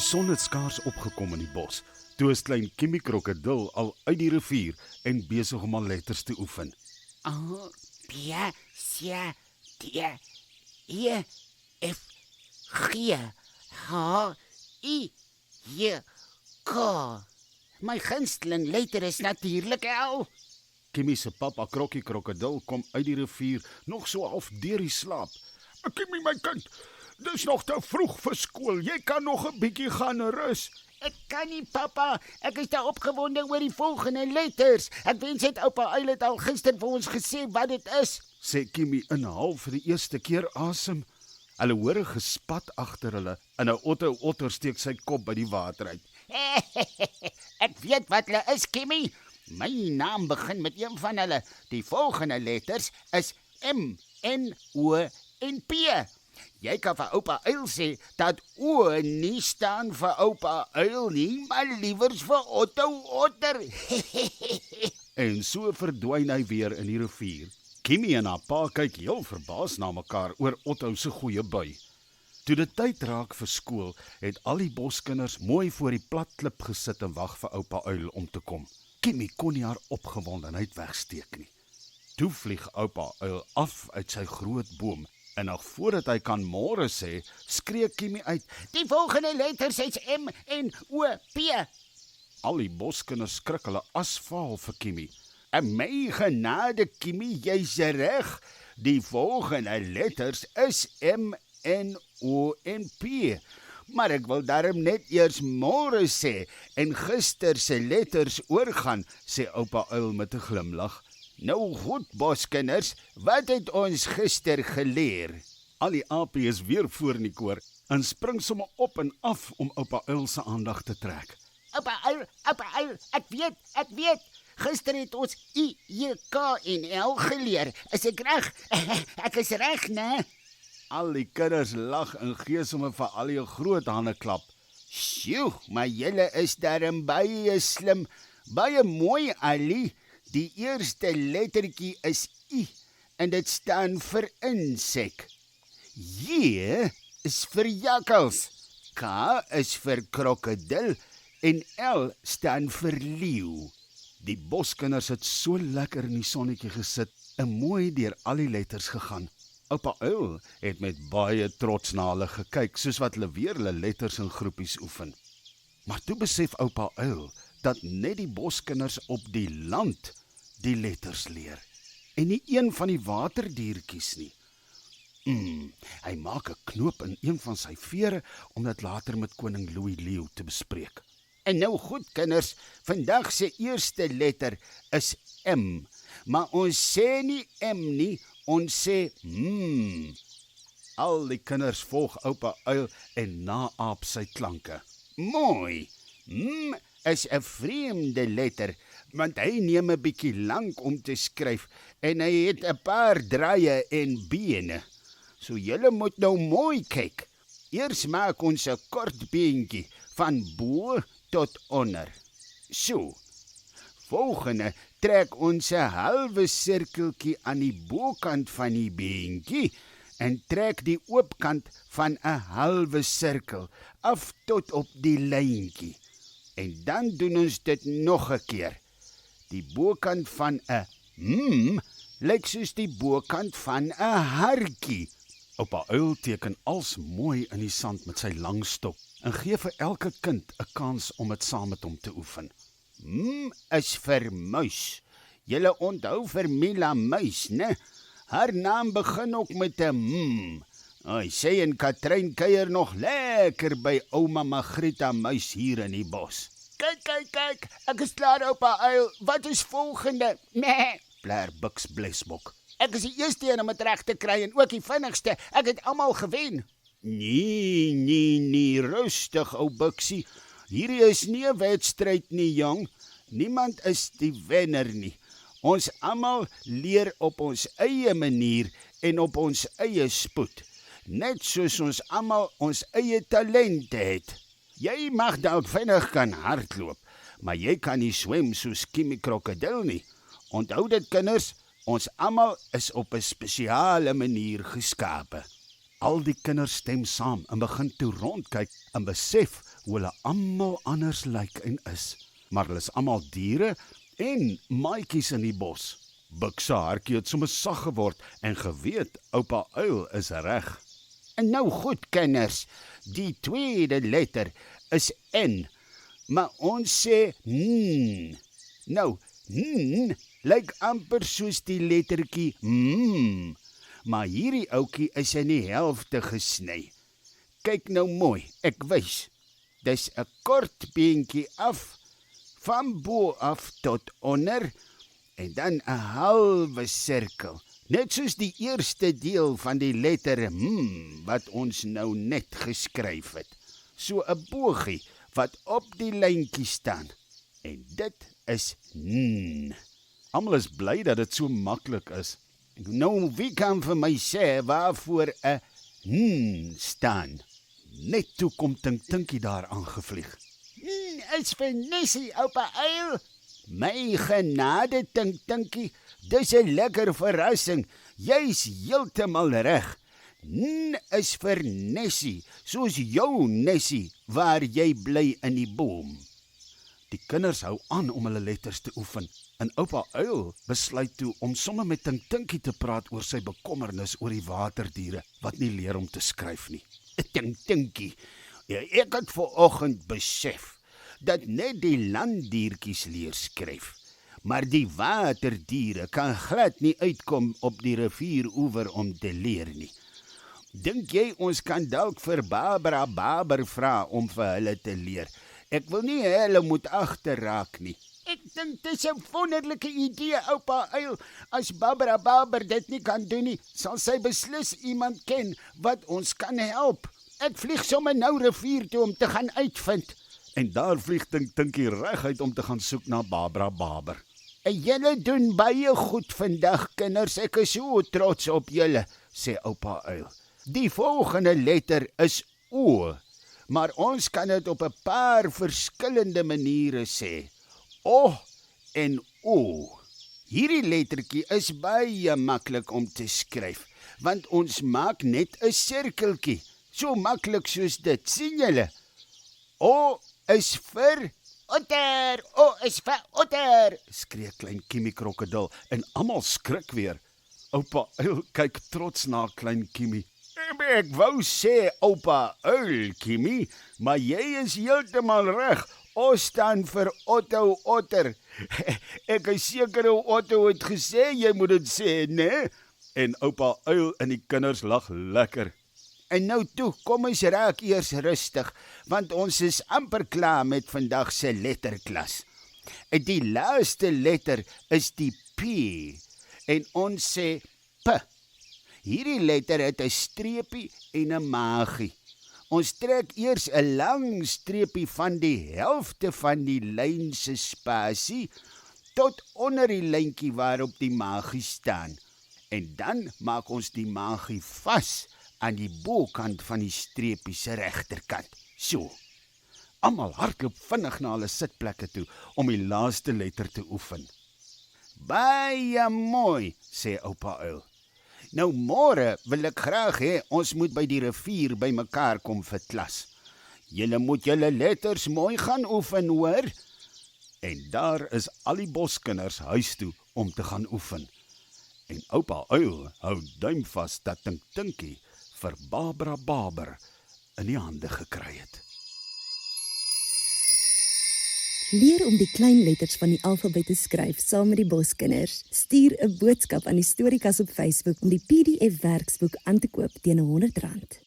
son het skaars opgekom in die bos. Toe is klein Kimmy krokodil al uit die rivier en besig om al letters te oefen. A, B, C, D, E, F, G, H, I, J, K. My gunsteling letter is natuurlik L. Kimmy se pappa Krokkie krokodil kom uit die rivier nog so half deur die slaap. Kimmy my kind, dis nog te vroeg vir skool. Jy kan nog 'n bietjie gaan rus. Ek kan nie, pappa. Ek is te opgewonde oor die volgende letters. Ek wens het oupa Uil het al gister vir ons gesê wat dit is. Sê Kimmy inhaal vir die eerste keer asem. Hulle hoor 'n gespat agter hulle en 'n otter steek sy kop by die water uit. Ek weet wat hulle is, Kimmy. My naam begin met een van hulle. Die volgende letters is M, N, O en P. Jy kan vir oupa Uil sê dat O nie staan vir oupa Uil nie, maar liewers vir Otto Otter. En so verdwyn hy weer in die rivier. Kimmy en haar pa kyk heel verbaas na mekaar oor Otto se goeie bui. Toe dit tyd raak vir skool, het al die boskinders mooi voor die plat klip gesit en wag vir oupa Uil om te kom. Kimmy kon nie haar opgewondenheid wegsteek nie. Toe vlieg oupa Uil af uit sy groot boom en nog voordat hy kan môre sê, skree Kimmy uit: Die volgende letters is M, N, O, P. Al die boskinders skrik hulle asfaal vir Kimmy. En my genade Kimmy, jy's reg. Die volgende letters is M, N, O en P. Maar ek wil daarom net eers môre sê en gister se letters oorgaan, sê oupa Uil met 'n glimlag. Nou goed, boskinders, wat het ons gister geleer? Al die apies is weer voor in die koor en spring sommer op en af om oupa Uil se aandag te trek. Oupa Uil, ek weet. Gister het ons I, J, K en L geleer. Is ek reg? Ek is reg, né? Al die kinders lag en gee sommer vir al die groot hande klap. Sjoe, maar julle is darem baie slim. Baie mooi, Ali. Die eerste lettertjie is I en dit staan vir insek. J is vir jakkals. K is vir krokodil en L staan vir leeu. Die boskinders het so lekker in die sonnetjie gesit en mooi deur al die letters gegaan. Oupa Uil het met baie trots na hulle gekyk, soos wat hulle weer hulle letters in groepies oefen. Maar toe besef oupa Uil dat net die boskinders op die land die letters leer en nie een van die waterdiertjies nie. Hy maak 'n knoop in een van sy vere om dit later met koning Louis Leeu te bespreek. En nou goed, kinders, vandag se eerste letter is M, maar ons sê nie M nie, ons sê Al die kinders volg oupa Uil en naaap sy klanke. Mooi. Is 'n vreemde letter, want hy neem 'n bietjie lank om te skryf en hy het 'n paar draaie en bene. So julle moet nou mooi kyk. Eers maak ons 'n kort beentjie van bo tot onder. So. Volgende trek ons 'n halwe sirkeltjie aan die bokant van die beentjie en trek die oopkant van 'n halwe sirkel af tot op die lyntjie. En dan doen ons dit nog 'n keer. Die bokant van 'n lyk soos die bokant van 'n hartjie. Oupa Uil teken als mooi in die sand met sy lang stok en gee vir elke kind 'n kans om dit saam met hom te oefen. Is vir muis. Julle onthou vir Mila Muis, né? Haar naam begin ook met 'n sy en Katrein kuier nog lekker by ouma Margrieta Muis hier in die bos. Kyk, ek is klaar, oupa Uil. Wat is volgende? Nee, Blaar Buks Blesbok. Ek is die eerste een om dit reg te kry en ook die vinnigste. Ek het almal gewen. Nee, rustig, ou Buksie. Hierdie is nie 'n wedstryd nie, jong. Niemand is die wenner nie. Ons almal leer op ons eie manier en op ons eie spoed. Net soos ons almal ons eie talente het. Jy mag dalk vinnig kan hardloop, maar jy kan nie swem soos Kimmy krokodil nie. Onthou dit, kinders, ons almal is op 'n spesiale manier geskape. Al die kinders stem saam en begin toe rondkyk en besef hoe hulle almal anders lyk en is. Maar hulle is almal diere en maatjies in die bos. Buck se hartjie het sommer sag geword en geweet oupa uil is reg. En nou goed, kinders, die tweede letter is N, maar ons sê n. Nou, n lyk amper soos die lettertjie m, maar hierdie ouetjie is in die helfte gesny. Kyk nou mooi, ek wys. Dis 'n kort beentjie af, van bo af tot onder, en dan 'n halwe sirkel. Net soos die eerste deel van die letter m wat ons nou net geskryf het. So 'n bogie wat op die lyntjie staan. En dit is n. Almal is bly dat dit so maklik is. Nou, wie kan vir my sê waarvoor 'n n staan? Net toe kom Tinkie daar aangevlieg. N is vir Nessie, oupa uil. My genade, Tinkie, dis 'n lekker verrassing. Jy's heeltemal reg. N is vir Nessie, soos jou Nessie, waar jy bly in die boom. Die kinders hou aan om hulle letters te oefen en oupa uil besluit toe om sommer met Tinkie te praat oor sy bekommernis oor die waterdiere wat nie leer om te skryf nie. Tinkie, ek het vanoggend besef dat net die landdiertjies leer skryf, maar die waterdiere kan glad nie uitkom op die rivieroewer om te leer nie. Dink jy ons kan dalk vir Barbara Barber vra om vir hulle te leer? Ek wil nie hulle moet agterraak nie. Ek dink dit is 'n wonderlike idee, oupa uil. As Barbara Barber dit nie kan doen nie, sal sy beslis iemand ken wat ons kan help. Ek vlieg sommer nou rivier toe om te gaan uitvind. En daar vlieg Tinkie reguit om te gaan soek na Barbara Barber. En julle doen baie goed vandag, kinders. Ek is so trots op julle, sê oupa uil. Die volgende letter is O, maar ons kan dit op 'n paar verskillende maniere sê. O en O. Hierdie lettertjie is baie maklik om te skryf, want ons maak net 'n sirkeltjie. So maklik soos dit, sien julle? O is vir otter, O is vir otter, skree klein Kimmy krokodil en almal skrik weer. Oupa uil kyk trots na klein Kimmy. Ek wou sê oupa uil, Kimmy, maar jy is heeltemal reg. O staan vir Otto otter. Ek is seker Otto het gesê jy moet dit sê, né? En oupa uil en die kinders lag lekker. En nou toe, kom ons raak eers rustig, want ons is amper klaar met vandag se letterklas. Die laaste letter is die P, en ons sê P. Hierdie letter het 'n streepie en 'n maagie. Ons trek eers 'n lang streepie van die helfte van die lyn se spasie tot onder die lyntjie waarop die maagie staan. En dan maak ons die maagie vas aan die bokant van die streepie se regterkant. So. Almal hardloop vinnig na hulle sitplekke toe om die laaste letter te oefen. Baie mooi, sê oupa uil. Nou môre wil ek graag hê ons moet by die rivier bymekaar kom vir klas. Julle moet julle letters mooi gaan oefen, hoor? En daar is al die boskinders huis toe om te gaan oefen. En oupa uil hou duim vas dat Tinkie vir Barbara Barber in die hande gekry het. Leer om die klein letters van die alfabet te skryf saam met die boskinders. Stuur 'n boodskap aan die Storiekas op Facebook om die PDF werksboek aan te koop teen R100.